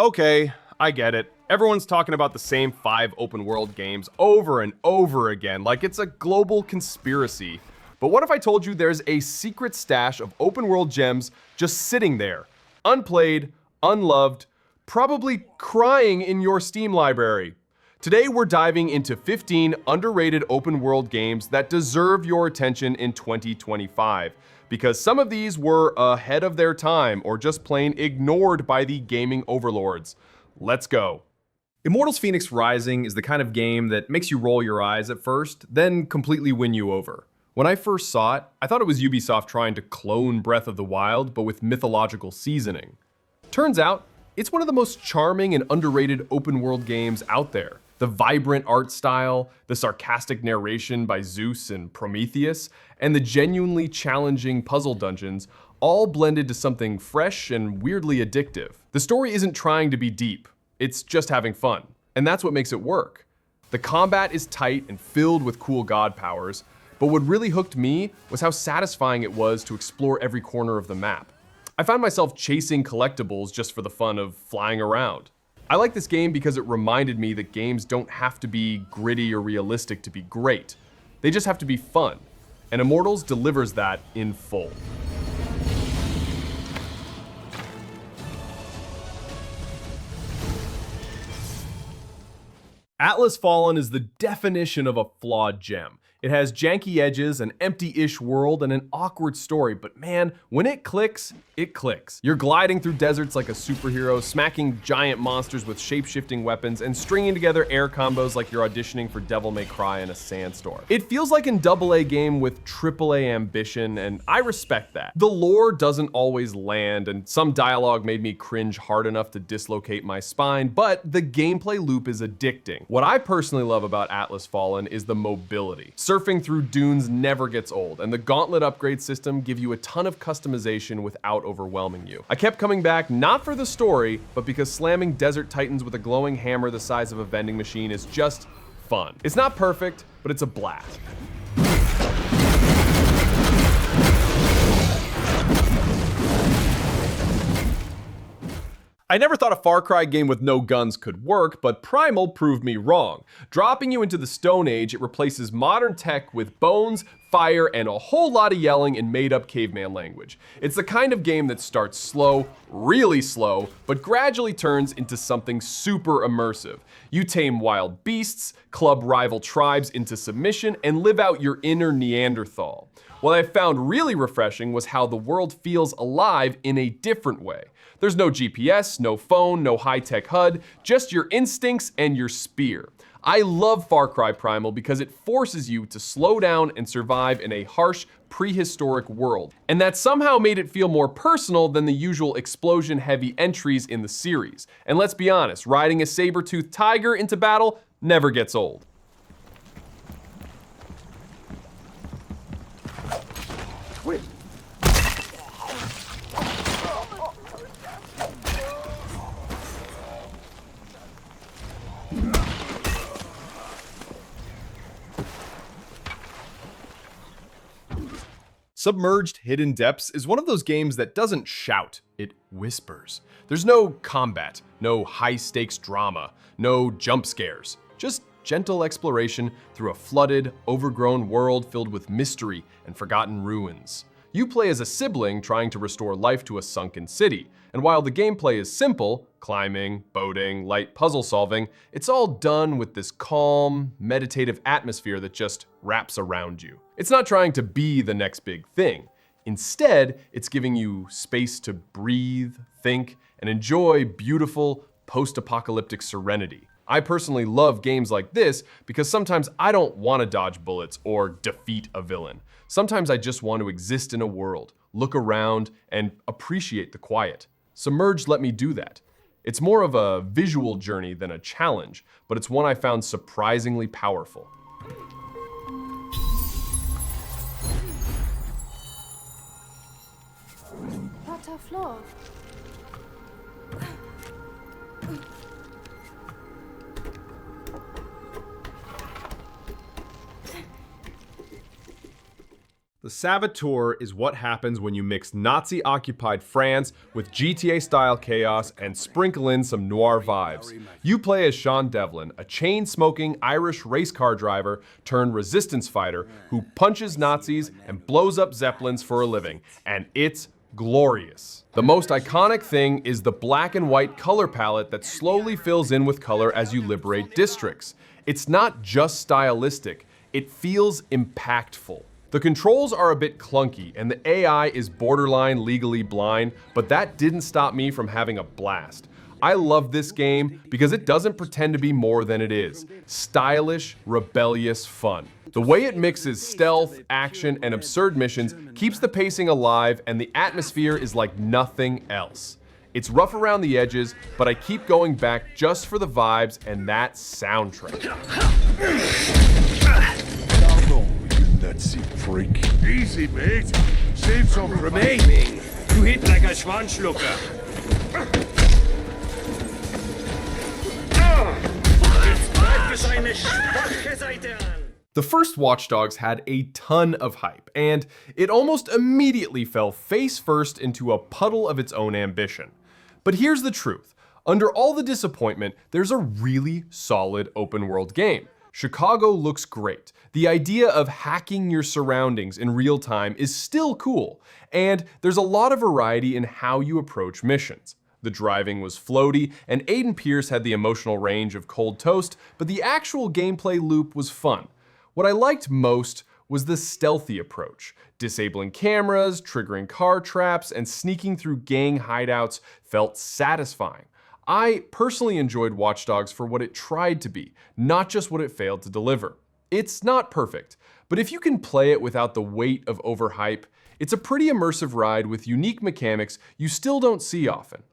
Okay, I get it. Everyone's talking about the same 5 open world games over and over again, like it's a global conspiracy. But what if I told you there's a secret stash of open world gems just sitting there, unplayed, unloved, probably crying in your Steam library? Today we're diving into 15 underrated open world games that deserve your attention in 2025, because some of these were ahead of their time or just plain ignored by the gaming overlords. Let's go. Immortals Fenyx Rising is the kind of game that makes you roll your eyes at first, then completely win you over. When I first saw it, I thought it was Ubisoft trying to clone Breath of the Wild, but with mythological seasoning. Turns out, it's one of the most charming and underrated open world games out there. The vibrant art style, the sarcastic narration by Zeus and Prometheus, and the genuinely challenging puzzle dungeons all blended to something fresh and weirdly addictive. The story isn't trying to be deep, it's just having fun, and that's what makes it work. The combat is tight and filled with cool god powers, but what really hooked me was how satisfying it was to explore every corner of the map. I found myself chasing collectibles just for the fun of flying around. I like this game because it reminded me that games don't have to be gritty or realistic to be great. They just have to be fun, and Immortals delivers that in full. Atlas Fallen is the definition of a flawed gem. It has janky edges, an empty-ish world, and an awkward story, but man, when it clicks, it clicks. You're gliding through deserts like a superhero, smacking giant monsters with shape-shifting weapons, and stringing together air combos like you're auditioning for Devil May Cry in a sandstorm. It feels like an AA game with AAA ambition, and I respect that. The lore doesn't always land, and some dialogue made me cringe hard enough to dislocate my spine, but the gameplay loop is addicting. What I personally love about Atlas Fallen is the mobility. Surfing through dunes never gets old, and the Gauntlet upgrade system give you a ton of customization without overwhelming you. I kept coming back not for the story, but because slamming desert titans with a glowing hammer the size of a vending machine is just fun. It's not perfect, but it's a blast. I never thought a Far Cry game with no guns could work, but Primal proved me wrong. Dropping you into the Stone Age, it replaces modern tech with bones, fire, and a whole lot of yelling in made-up caveman language. It's the kind of game that starts slow, really slow, but gradually turns into something super immersive. You tame wild beasts, club rival tribes into submission, and live out your inner Neanderthal. What I found really refreshing was how the world feels alive in a different way. There's no GPS, no phone, no high-tech HUD, just your instincts and your spear. I love Far Cry Primal because it forces you to slow down and survive in a harsh, prehistoric world. And that somehow made it feel more personal than the usual explosion-heavy entries in the series. And let's be honest, riding a saber-toothed tiger into battle never gets old. Submerged Hidden Depths is one of those games that doesn't shout, it whispers. There's no combat, no high-stakes drama, no jump scares, just gentle exploration through a flooded, overgrown world filled with mystery and forgotten ruins. You play as a sibling trying to restore life to a sunken city, and while the gameplay is simple, climbing, boating, light puzzle solving, it's all done with this calm, meditative atmosphere that just wraps around you. It's not trying to be the next big thing. Instead, it's giving you space to breathe, think, and enjoy beautiful, post-apocalyptic serenity. I personally love games like this because sometimes I don't want to dodge bullets or defeat a villain. Sometimes I just want to exist in a world, look around, and appreciate the quiet. Submerged let me do that. It's more of a visual journey than a challenge, but it's one I found surprisingly powerful. What a floor. The Saboteur is what happens when you mix Nazi-occupied France with GTA-style chaos and sprinkle in some noir vibes. You play as Sean Devlin, a chain-smoking Irish race car driver turned resistance fighter who punches Nazis and blows up Zeppelins for a living, and it's glorious. The most iconic thing is the black and white color palette that slowly fills in with color as you liberate districts. It's not just stylistic, it feels impactful. The controls are a bit clunky and the AI is borderline legally blind, but that didn't stop me from having a blast. I love this game because it doesn't pretend to be more than it is. Stylish, rebellious fun. The way it mixes stealth, action, and absurd missions keeps the pacing alive, and the atmosphere is like nothing else. It's rough around the edges, but I keep going back just for the vibes and that soundtrack. Nazi freak. Easy, mate. Save some for me. You hit like a Schwanzschlucker. The first Watch Dogs had a ton of hype, and it almost immediately fell face first into a puddle of its own ambition. But here's the truth. Under all the disappointment, there's a really solid open world game. Chicago looks great. The idea of hacking your surroundings in real time is still cool, and there's a lot of variety in how you approach missions. The driving was floaty, and Aiden Pierce had the emotional range of Cold Toast, but the actual gameplay loop was fun. What I liked most was the stealthy approach. Disabling cameras, triggering car traps, and sneaking through gang hideouts felt satisfying. I personally enjoyed Watch Dogs for what it tried to be, not just what it failed to deliver. It's not perfect, but if you can play it without the weight of overhype, it's a pretty immersive ride with unique mechanics you still don't see often.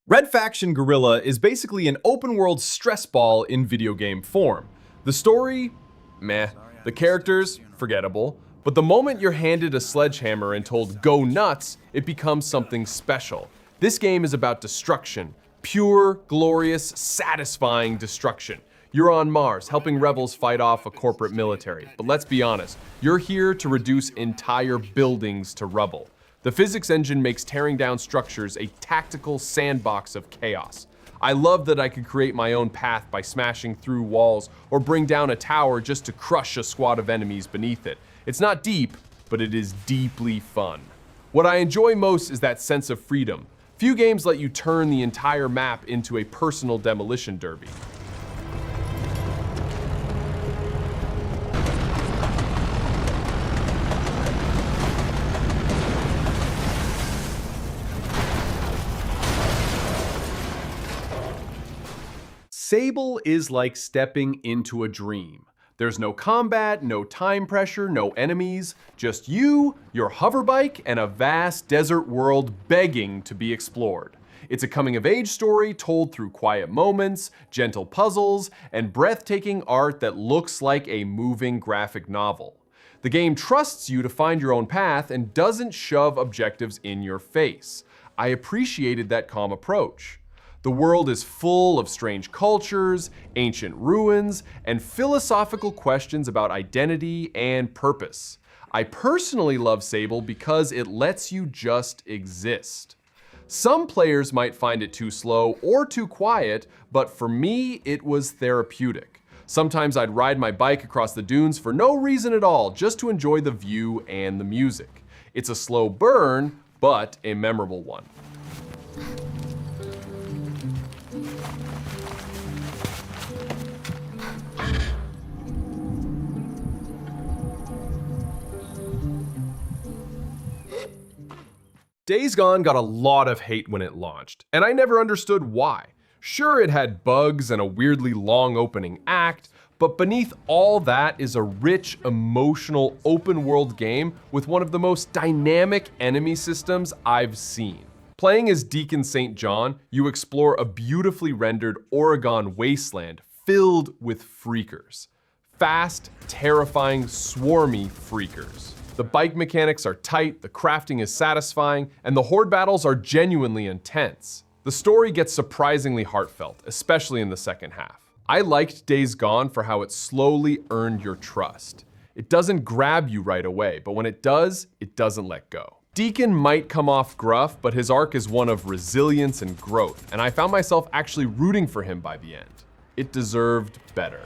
Red Faction Guerrilla is basically an open-world stress ball in video game form. The story? Meh. The characters? Forgettable. But the moment you're handed a sledgehammer and told go nuts, it becomes something special. This game is about destruction. Pure, glorious, satisfying destruction. You're on Mars, helping rebels fight off a corporate military. But let's be honest, you're here to reduce entire buildings to rubble. The physics engine makes tearing down structures a tactical sandbox of chaos. I love that I could create my own path by smashing through walls or bring down a tower just to crush a squad of enemies beneath it. It's not deep, but it is deeply fun. What I enjoy most is that sense of freedom. Few games let you turn the entire map into a personal demolition derby. Sable is like stepping into a dream. There's no combat, no time pressure, no enemies, just you, your hoverbike, and a vast desert world begging to be explored. It's a coming-of-age story told through quiet moments, gentle puzzles, and breathtaking art that looks like a moving graphic novel. The game trusts you to find your own path and doesn't shove objectives in your face. I appreciated that calm approach. The world is full of strange cultures, ancient ruins, and philosophical questions about identity and purpose. I personally love Sable because it lets you just exist. Some players might find it too slow or too quiet, but for me, it was therapeutic. Sometimes I'd ride my bike across the dunes for no reason at all, just to enjoy the view and the music. It's a slow burn, but a memorable one. Days Gone got a lot of hate when it launched, and I never understood why. Sure, it had bugs and a weirdly long opening act, but beneath all that is a rich, emotional, open-world game with one of the most dynamic enemy systems I've seen. Playing as Deacon St. John, you explore a beautifully rendered Oregon wasteland filled with freakers. Fast, terrifying, swarmy freakers. The bike mechanics are tight, the crafting is satisfying, and the horde battles are genuinely intense. The story gets surprisingly heartfelt, especially in the second half. I liked Days Gone for how it slowly earned your trust. It doesn't grab you right away, but when it doesn't let go. Deacon might come off gruff, but his arc is one of resilience and growth, and I found myself actually rooting for him by the end. It deserved better.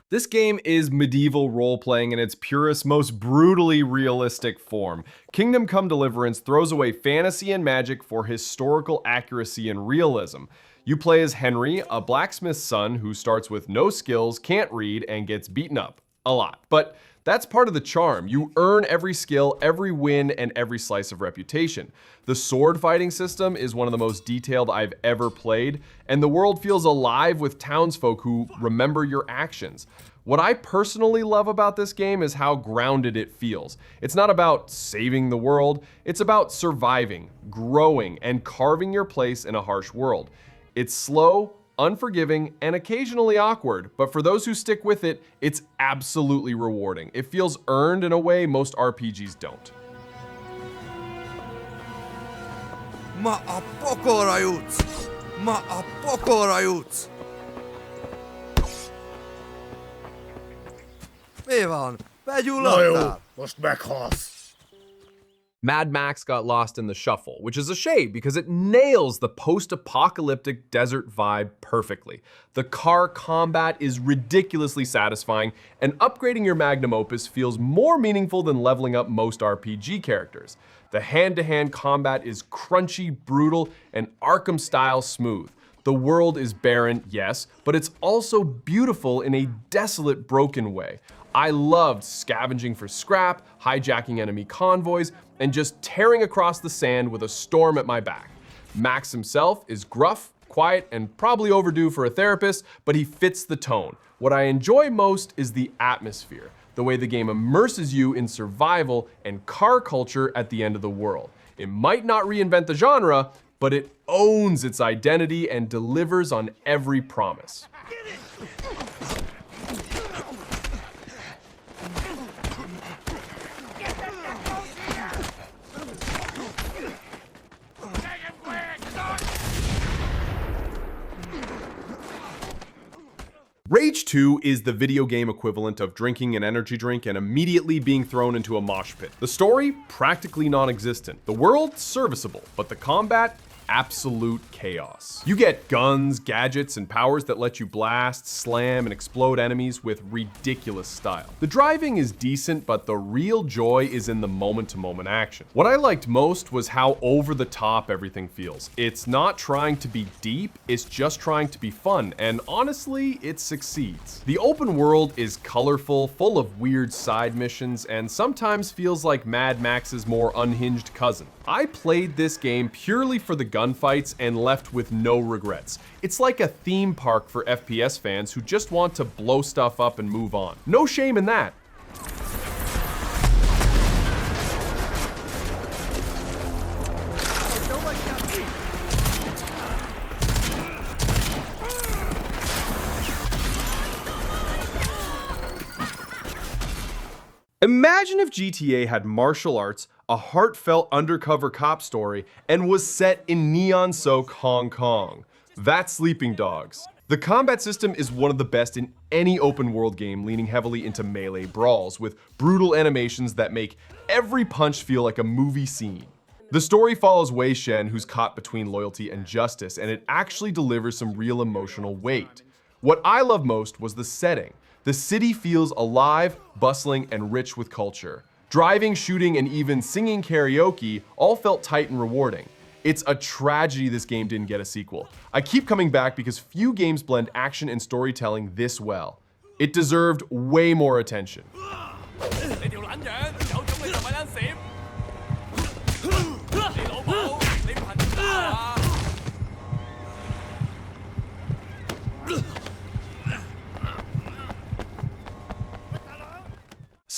This game is medieval role-playing in its purest, most brutally realistic form. Kingdom Come Deliverance throws away fantasy and magic for historical accuracy and realism. You play as Henry, a blacksmith's son who starts with no skills, can't read, and gets beaten up. A lot. But that's part of the charm. You earn every skill, every win, and every slice of reputation. The sword fighting system is one of the most detailed I've ever played, and the world feels alive with townsfolk who remember your actions. What I personally love about this game is how grounded it feels. It's not about saving the world, it's about surviving, growing, and carving your place in a harsh world. It's slow, unforgiving, and occasionally awkward, but for those who stick with it, it's absolutely rewarding. It feels earned in a way most RPGs don't. Mi van? Begyulladtál? Most meghalsz. Mad Max got lost in the shuffle, which is a shame because it nails the post-apocalyptic desert vibe perfectly. The car combat is ridiculously satisfying, and upgrading your magnum opus feels more meaningful than leveling up most RPG characters. The hand-to-hand combat is crunchy, brutal, and Arkham-style smooth. The world is barren, yes, but it's also beautiful in a desolate, broken way. I loved scavenging for scrap, hijacking enemy convoys, and just tearing across the sand with a storm at my back. Max himself is gruff, quiet, and probably overdue for a therapist, but he fits the tone. What I enjoy most is the atmosphere, the way the game immerses you in survival and car culture at the end of the world. It might not reinvent the genre, but it owns its identity and delivers on every promise. Rage 2 is the video game equivalent of drinking an energy drink and immediately being thrown into a mosh pit. The story, practically non-existent. The world, serviceable, but the combat, absolute chaos. You get guns, gadgets, and powers that let you blast, slam, and explode enemies with ridiculous style. The driving is decent, but the real joy is in the moment-to-moment action. What I liked most was how over the top everything feels. It's not trying to be deep, it's just trying to be fun, and honestly, it succeeds. The open world is colorful, full of weird side missions, and sometimes feels like Mad Max's more unhinged cousin. I played this game purely for the gunfights and left with no regrets. It's like a theme park for FPS fans who just want to blow stuff up and move on. No shame in that. Imagine if GTA had martial arts, a heartfelt undercover cop story, and was set in neon-soaked Hong Kong. That's Sleeping Dogs. The combat system is one of the best in any open world game, leaning heavily into melee brawls with brutal animations that make every punch feel like a movie scene. The story follows Wei Shen, who's caught between loyalty and justice, and it actually delivers some real emotional weight. What I love most was the setting. The city feels alive, bustling, and rich with culture. Driving, shooting, and even singing karaoke all felt tight and rewarding. It's a tragedy this game didn't get a sequel. I keep coming back because few games blend action and storytelling this well. It deserved way more attention.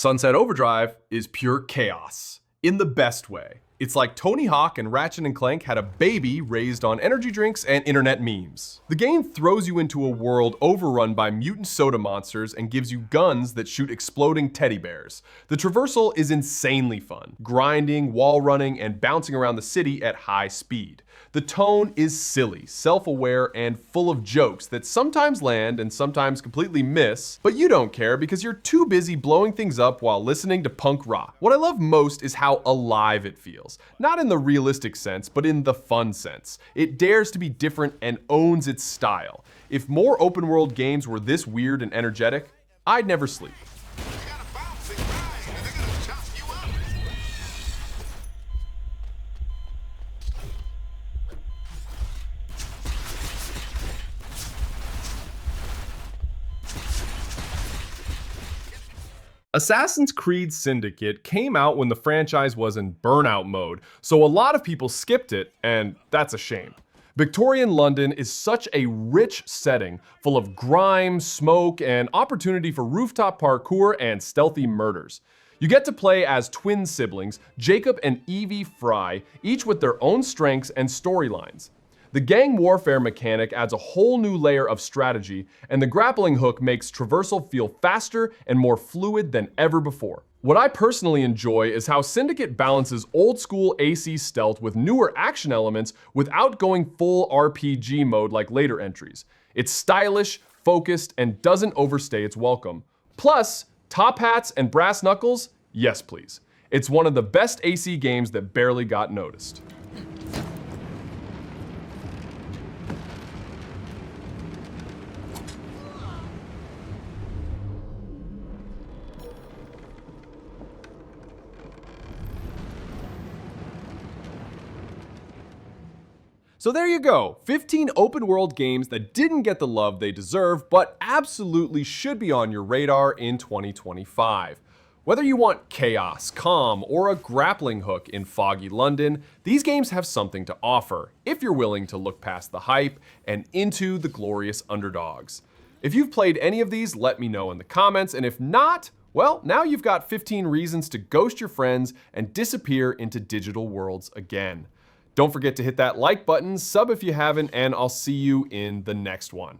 Sunset Overdrive is pure chaos, in the best way. It's like Tony Hawk and Ratchet and Clank had a baby raised on energy drinks and internet memes. The game throws you into a world overrun by mutant soda monsters and gives you guns that shoot exploding teddy bears. The traversal is insanely fun, grinding, wall running, and bouncing around the city at high speed. The tone is silly, self-aware, and full of jokes that sometimes land and sometimes completely miss, but you don't care because you're too busy blowing things up while listening to punk rock. What I love most is how alive it feels. Not in the realistic sense, but in the fun sense. It dares to be different and owns its style. If more open world games were this weird and energetic, I'd never sleep. Assassin's Creed Syndicate came out when the franchise was in burnout mode, so a lot of people skipped it, and that's a shame. Victorian London is such a rich setting, full of grime, smoke, and opportunity for rooftop parkour and stealthy murders. You get to play as twin siblings, Jacob and Evie Fry, each with their own strengths and storylines. The gang warfare mechanic adds a whole new layer of strategy, and the grappling hook makes traversal feel faster and more fluid than ever before. What I personally enjoy is how Syndicate balances old school AC stealth with newer action elements without going full RPG mode like later entries. It's stylish, focused, and doesn't overstay its welcome. Plus, top hats and brass knuckles? Yes please. It's one of the best AC games that barely got noticed. So there you go, 15 open world games that didn't get the love they deserve, but absolutely should be on your radar in 2025. Whether you want chaos, calm, or a grappling hook in foggy London, these games have something to offer, if you're willing to look past the hype and into the glorious underdogs. If you've played any of these, let me know in the comments, and if not, well, now you've got 15 reasons to ghost your friends and disappear into digital worlds again. Don't forget to hit that like button, sub if you haven't, and I'll see you in the next one.